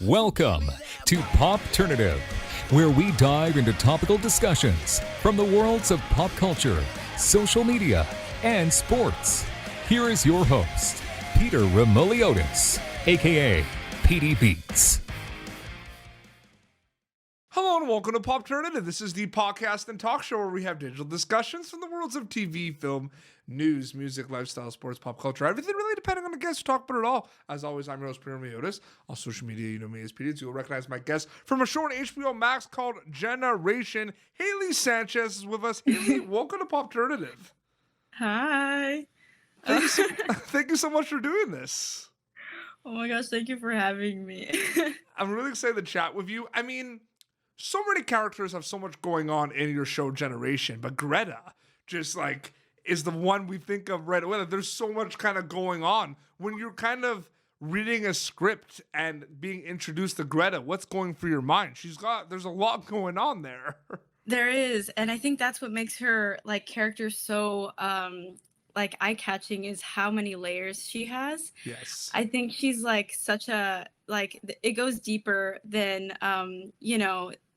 Welcome to Popternative, where we dive into topical discussions from the worlds of pop culture, social media, and sports. Here is your host, Peter Remoliotis, aka PD Beats. Hello and welcome to Popternative. This is the podcast and talk show where we have digital discussions from the worlds of TV, film, news, music, lifestyle, sports, pop culture, everything really depending on the guest to talk about it all. As always, I'm your host, Peter Remoliotis. On social media, you know me as PD. So you'll recognize my guest from a show on HBO Max called Genera+ion. Haley Sanchez is with us. Haley, welcome to Popternative. Hi. Thank you so much for doing this. Oh my gosh, thank you for having me. I'm really excited to chat with you. I mean, so many characters have so much going on in your show Generation, but Greta just like is the one we think of right away. Like, there's so much kind of going on when you're kind of reading a script and being introduced to Greta. What's going through your mind? There's a lot going on there. There is, and I think that's what makes her like character so like eye-catching is how many layers she has. Yes. I think she's like such a it goes deeper than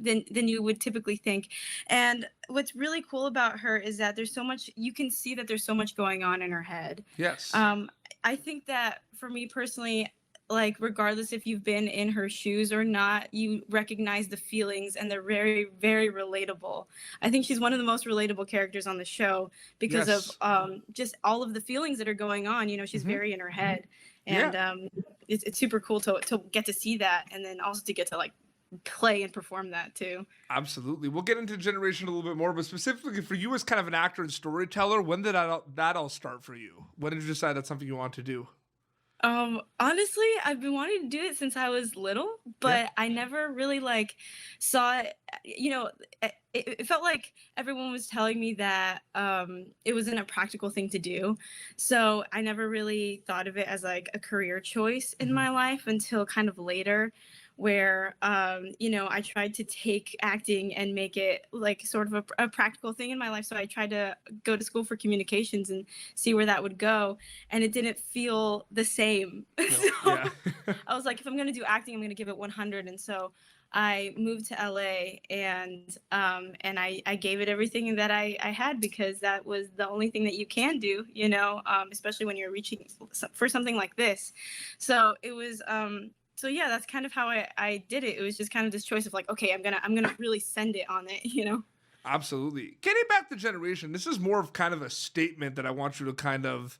than you would typically think. And what's really cool about her is that there's so much, you can see that there's so much going on in her head. Yes. I think that for me personally, like regardless if you've been in her shoes or not, you recognize the feelings and they're very, very relatable. I think she's one of the most relatable characters on the show because of just all of the feelings that are going on. You know, she's very in her head. And it's super cool to get to see that, and then also to get to like play and perform that too. Absolutely. We'll get into Generation a little bit more, but specifically for you as kind of an actor and storyteller, when did that all start for you? When did you decide that's something you want to do? Honestly, I've been wanting to do it since I was little, but I never really like saw it. You know, it felt like everyone was telling me that it wasn't a practical thing to do. So I never really thought of it as like a career choice in my life until kind of later, where I tried to take acting and make it like sort of a practical thing in my life. So I tried to go to school for communications and see where that would go, and it didn't feel the same. I was like, if I'm going to do acting, I'm going to give it 100. And so I moved to LA and I gave it everything that I had, because that was the only thing that you can do, especially when you're reaching for something like this. So it was so yeah, that's kind of how I did it. It was just kind of this choice of like, okay, I'm gonna really send it on it, Absolutely. Getting back to Generation, this is more of kind of a statement that I want you to kind of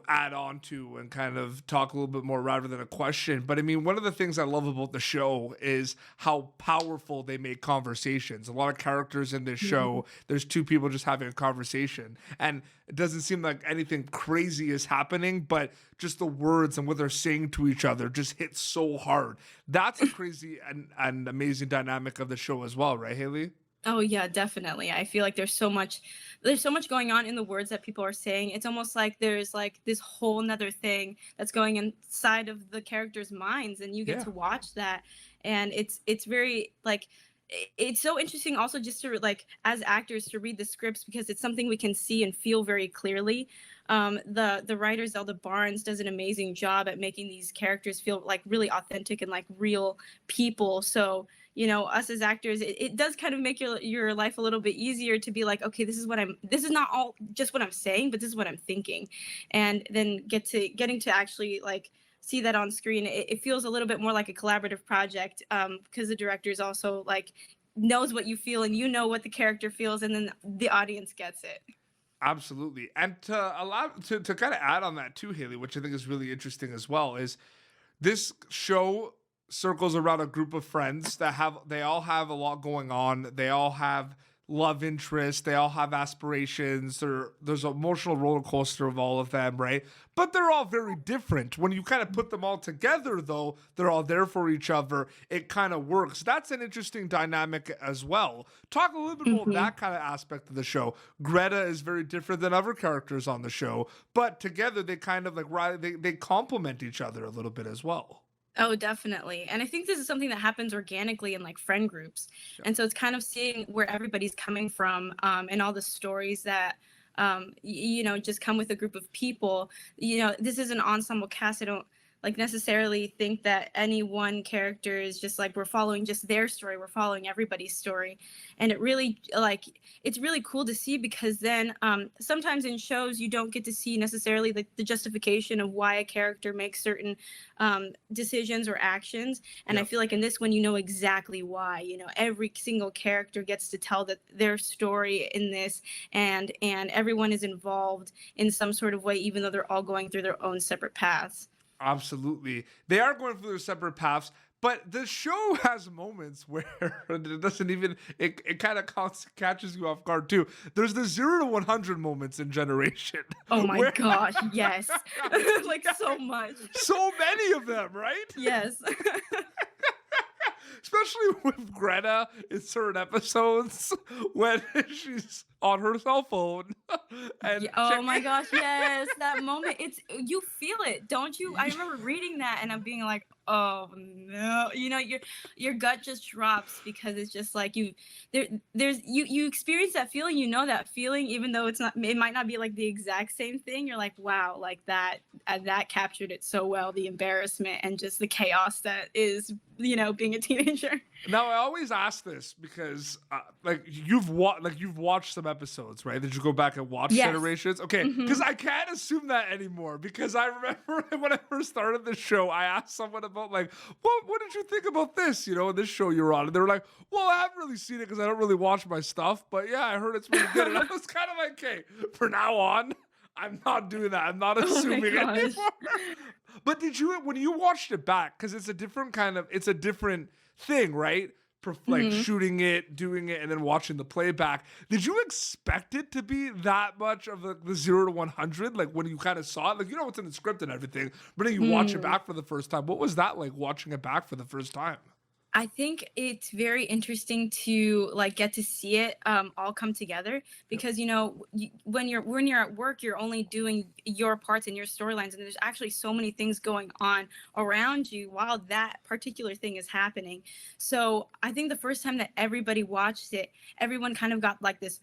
add on to and kind of talk a little bit more rather than a question. But I mean, one of the things I love about the show is how powerful they make conversations. A lot of characters in this show, there's two people just having a conversation, and it doesn't seem like anything crazy is happening, but just the words and what they're saying to each other just hit so hard. That's a crazy and amazing dynamic of the show as well, right, Haley? Oh yeah, definitely. I feel like there's so much going on in the words that people are saying. It's almost like there's like this whole nother thing that's going inside of the characters' minds, and you get to watch that. And it's very like, it's so interesting also just to like as actors to read the scripts, because it's something we can see and feel very clearly. The writer Zelda Barnes does an amazing job at making these characters feel like really authentic and like real people. So us as actors, it does kind of make your life a little bit easier to be like, okay, this is not all just what I'm saying, but this is what I'm thinking. And then getting to actually like see that on screen, it feels a little bit more like a collaborative project, because the director is also like knows what you feel and what the character feels, and then the audience gets it. Absolutely. And to kind of add on that too, Haley, which I think is really interesting as well, is this show circles around a group of friends they all have a lot going on. They all have love interests. They all have aspirations. There's an emotional roller coaster of all of them, right? But they're all very different. When you kind of put them all together, though, they're all there for each other. It kind of works. That's an interesting dynamic as well. Talk a little bit about that kind of aspect of the show. Greta is very different than other characters on the show, but together they kind of like they complement each other a little bit as well. Oh, definitely. And I think this is something that happens organically in like friend groups. And so it's kind of seeing where everybody's coming from, and all the stories that just come with a group of people. This is an ensemble cast. I don't like necessarily think that any one character is just like we're following just their story, we're following everybody's story. And it really like it's really cool to see, because then sometimes in shows you don't get to see necessarily the justification of why a character makes certain decisions or actions. And I Yep. feel like in this one, you know exactly why. You know, every single character gets to tell their story in this, and everyone is involved in some sort of way, even though they're all going through their own separate paths. Absolutely. They are going through their separate paths, but the show has moments where it doesn't even, it kind of catches you off guard too. There's the 0 to 100 moments in Generation Oh my where gosh, yes. Like so much. so many of them, right? Yes. Especially with Greta in certain episodes when she's on her cell phone and Oh my gosh, yes. That moment, it's you feel it, don't you? I remember reading that and I'm being like, "Oh no." You know, your gut just drops, because it's just like you experience that feeling, you know that feeling, even though it might not be like the exact same thing. You're like, "Wow, like that captured it so well, the embarrassment and just the chaos that is, being a teenager." Now I always ask this because like you've watched some episodes, right? Did you go back and watch Yes. Generations? Okay, because I can't assume that anymore, because I remember when I first started the show, I asked someone about like, what did you think about this? This show you're on, and they were like, well, I haven't really seen it because I don't really watch my stuff, but yeah, I heard it's really good, and I was kind of like, okay, for now on, I'm not doing that. I'm not Oh my assuming it gosh. anymore. But when you watched it back, because it's a different thing, right? Like Mhm. shooting it, doing it, and then watching the playback. Did you expect it to be that much of the 0 to 100? Like when you kind of saw it, like what's in the script and everything, but then you watch it Mm. back for the first time. What was that like watching it back for the first time? I think it's very interesting to like get to see it all come together, Yep. because when you're at work, you're only doing your parts and your storylines, and there's actually so many things going on around you while that particular thing is happening. So I think the first time that everybody watched it, everyone kind of got like this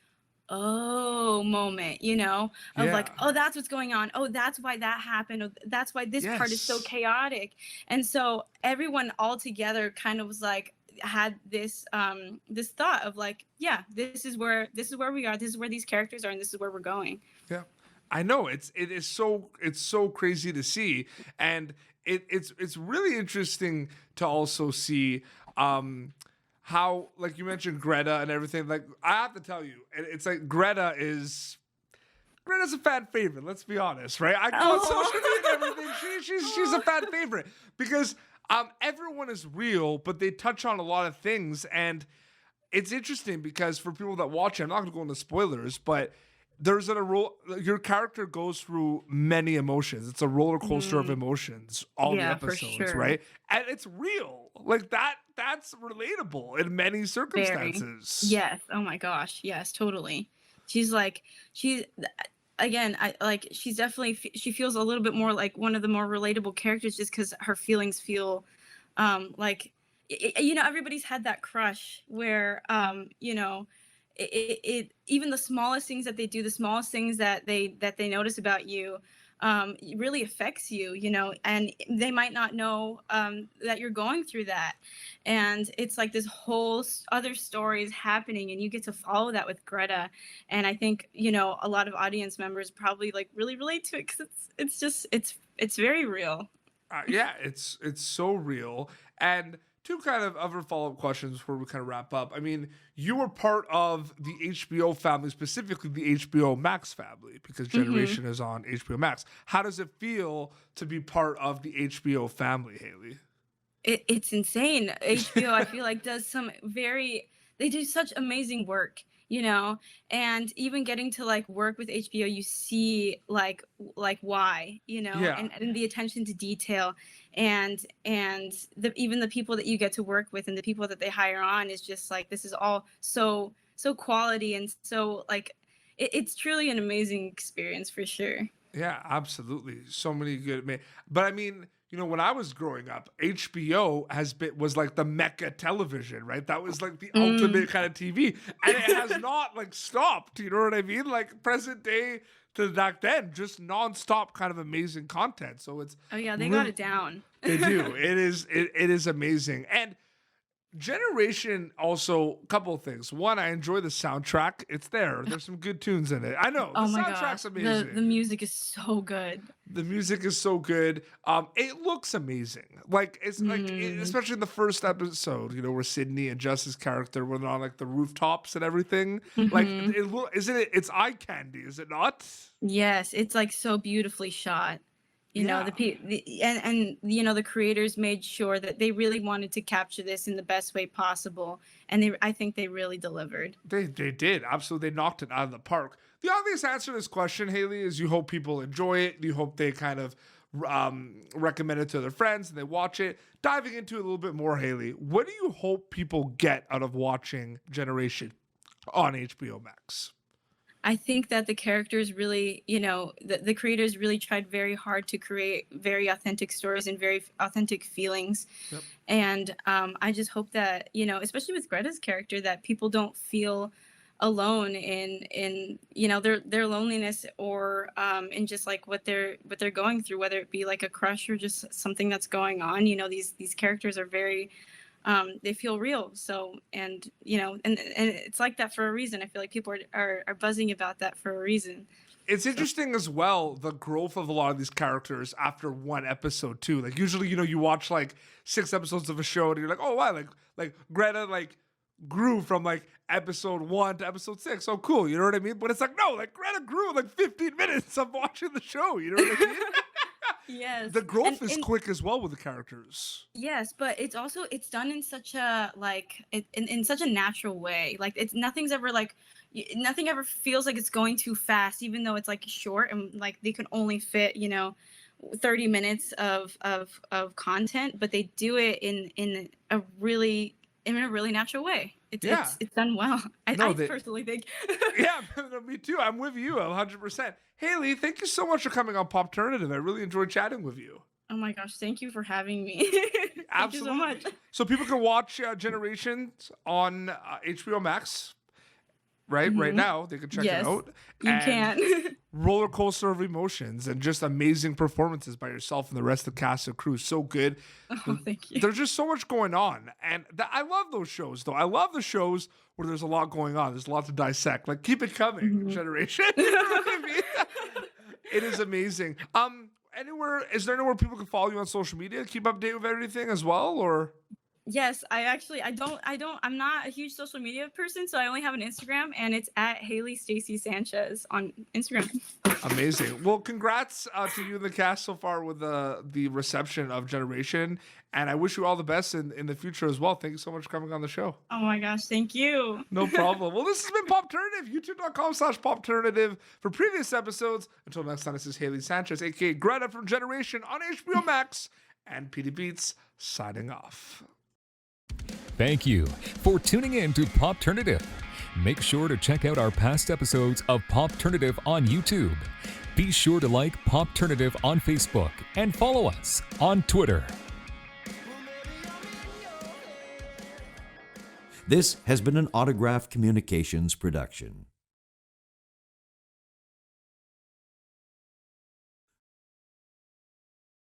oh moment, of Yeah. like, oh, that's what's going on. Oh, that's why that happened. Oh, that's why this part is so Yes. chaotic. And so everyone all together kind of was like, had this thought of like, yeah, this is where we are, this is where these characters are, and this is where we're going. Yeah, I know it's so crazy to see, and it's really interesting to also see how, like you mentioned Greta and everything. Like I have to tell you, it's like Greta's a fan favorite. Let's be honest, right? I go on social media and everything. She's a fan favorite because everyone is real, but they touch on a lot of things, and it's interesting because for people that watch it, I'm not going to go into spoilers, but there's your character goes through many emotions. It's a roller coaster of emotions, all the Yeah, for episodes, sure. right? And it's real. Like that's relatable in many Very. circumstances. Yes. Oh my gosh. Yes, totally. She's like she's again, I like she's definitely she feels a little bit more like one of the more relatable characters, just because her feelings feel like everybody's had that crush where it even the smallest things that they do, the smallest things that they notice about you, it really affects you, and they might not know that you're going through that. And it's like this whole other story is happening, and you get to follow that with Greta. And I think a lot of audience members probably like really relate to it, because it's just it's very real. Yeah, it's so real. And two kind of other follow-up questions before we kind of wrap up. I mean, you were part of the HBO family, specifically the HBO Max family, because Hmm. Generation is on HBO Max. How does it feel to be part of the HBO family, Haley? It's insane. HBO, I feel like, does some very they do such amazing work, and even getting to like work with HBO, you see like why, Yeah. and the attention to detail, and even the people that you get to work with and the people that they hire on is just like, this is all so quality, and so like it's truly an amazing experience for sure. Yeah, absolutely. So many good, man. But I mean, you know, when I was growing up, HBO was like the mecca television, right? That was like the ultimate kind of TV, and it has not like stopped. You know what I mean? Like present day to back then, just nonstop kind of amazing content. So it's Oh yeah, they got it down. they do. It is amazing. And Generation also, a couple of things. One, I enjoy the soundtrack. It's there. There's some good tunes in it. I know the Oh my soundtrack's gosh, amazing. the music is so good. The music is so good. It looks amazing. Like it's especially in the first episode, you know, where Sydney and Jess's character went on like the rooftops and everything. Like, it's eye candy, is it not? Yes, it's like so beautifully shot. You know, and you know, the creators made sure that they really wanted to capture this in the best way possible, and I think they really delivered. They did. Absolutely. They knocked it out of the park. The obvious answer to this question, Haley, is you hope people enjoy it. You hope they kind of recommend it to their friends and they watch it. Diving into it a little bit more, Haley, what do you hope people get out of watching Generation on HBO Max? I think that the characters really, you know, the creators really tried very hard to create very authentic stories and very authentic feelings. Yep. And I just hope that, you know, especially with Greta's character, that people don't feel alone in you know, their loneliness, or in just like what they're going through, whether it be like a crush or just something that's going on. You know, these characters are very they feel real. So, and you know, and it's like that for a reason. I feel like people are buzzing about that for a reason. It's interesting as well, the growth of a lot of these characters after one episode too. Like usually, you know, you watch like 6 episodes of a show and you're like, oh wow, like Greta like grew from like episode 1 to episode 6. Oh cool, you know what I mean? But it's like, no, like Greta grew in like 15 minutes of watching the show, you know what I mean? Yes. The growth is quick as well with the characters. Yes, but it's also, it's done in such a like in such a natural way. Like it's nothing's ever like nothing ever feels like it's going too fast, even though it's like short and like they can only fit, you know, 30 minutes of content, but they do it in a really natural way. It's done well. I personally think. Yeah, me too. I'm with you 100%. Haley, thank you so much for coming on Popternative. I really enjoyed chatting with you. Oh my gosh, thank you for having me. Thank Absolutely. you so much. So people can watch Generations on HBO Max, right? Right now, they can check it out. You can. Roller coaster of emotions and just amazing performances by yourself and the rest of the cast and crew. So good. Oh, thank you. There's just so much going on. And I love those shows, though. I love the shows where there's a lot going on. There's a lot to dissect. Like, keep it coming, Generation. You know what I mean? It is amazing. Is there anywhere people can follow you on social media? Keep update with everything as well, or? Yes, I'm not a huge social media person, so I only have an Instagram, and it's at Haley Stacey Sanchez on Instagram. Amazing. Well, congrats to you and the cast so far with the reception of Generation, and I wish you all the best in the future as well. Thank you so much for coming on the show. Oh my gosh, thank you. No problem. Well, this has been Popternative, youtube.com/Popternative for previous episodes. Until next time, this is Haley Sanchez, aka Greta from Generation on HBO Max, and PD Beats signing off. Thank you for tuning in to Popternative. Make sure to check out our past episodes of Popternative on YouTube. Be sure to like Popternative on Facebook and follow us on Twitter. This has been an Autograph Communications production.